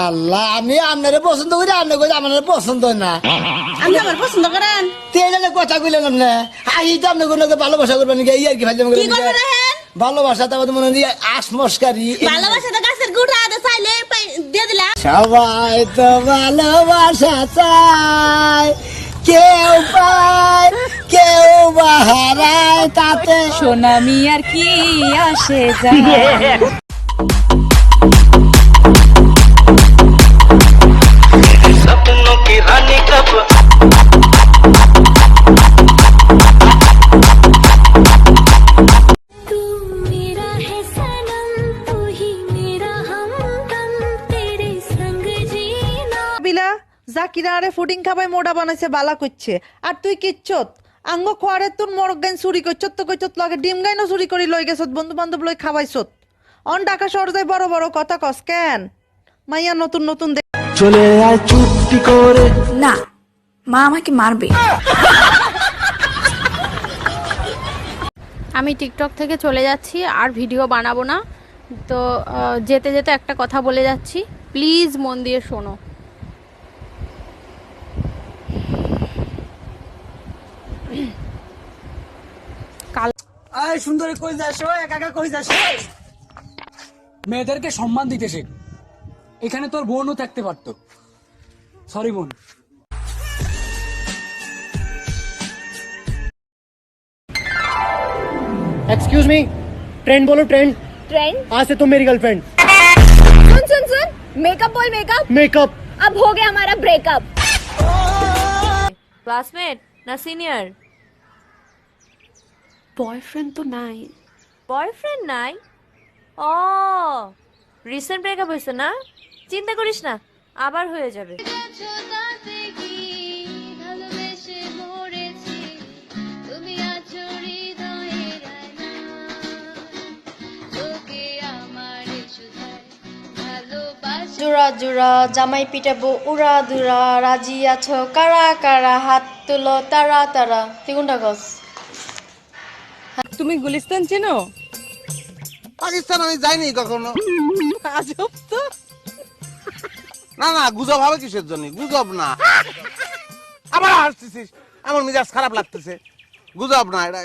আল্লাহ, আমি আপনারে পছন্দ করি, আপনি কই আমার পছন্দ না। আপনি আমার পছন্দ করেন? তেলে কথা কইলেন আপনি, আই তো আপনি কোনো ভালোবাসা করবেন নাকি? এই আর কি ভালো কি করবেন রাহেন? ভালোবাসা তো মনে হয় আসমস্কারি। ভালোবাসা তো গাছের গুড়া আদা চাইলে দিয়ে দিলাম। সবাই তো ভালোবাসা চায়, কেউ পায় কেউ বাহারায়, তাতে সোনামি আর কি আসে যায়। सपनों की रानी कब জাকিরারে ফুডিং খাবাই মোড়া বানাইছে বালা করছে আর তুই কিচ্ছত আঙ্গ খোয়ারে তোর মরক গাইন চুরি করছত তো কইছত লগে ডিম গাইনও চুরি করি লই গেছত বন্ধু বান্ধব লই খাওয়াইছত অন ঢাকা শহর যাই বড় বড় কথা কস কেন মাইয়া নতুন নতুন চলে আয় চুপটি করে। না, মা আমাকে মারবে। আমি টিকটক থেকে চলে যাচ্ছি, আর ভিডিও বানাবো না। তো যেতে যেতে একটা কথা বলে যাচ্ছি, প্লিজ মন দিয়ে শোনো। সুন্দরী কই যাস? একা একা কই যাস? মেয়েদেরকে সম্মান দিতে শেখ। এখানে তোর বোনও থাকতে পারতো। সরি বোন। एक्सक्यूज मी, ट्रेंड बोलो ट्रेंड। ट्रेंड? आज से तुम मेरी गर्लफ्रेंड। सुन सुन सुन, मेकअप बोल मेकअप। मेकअप। अब हो गया हमारा ब्रेकअप। ক্লাসমেট না সিনিয়র? বয়ফ্রেন্ড তো নাই। বয়ফ্রেন্ড নাই? ও, রিসেন্ট ব্রেকআপ হয়েছে না? চিন্তা করিস না, আবার হয়ে যাবে। জোড়া জোড়া জামাই পিটাবো উড়া দুরা, রাজি আছো কারা কারা, হাত তুলো তারা তারা। তুই কোনটা গছ? তুমি গুলিস্তান চেনো? পাকিস্তান আমি যাইনি কখনো। আজব তো। না না, গুজব হবে কিসের জন্য? গুজব না। আবার হাসতেছিস, আমার মিজাজ খারাপ লাগতেছে। গুজব না এটা।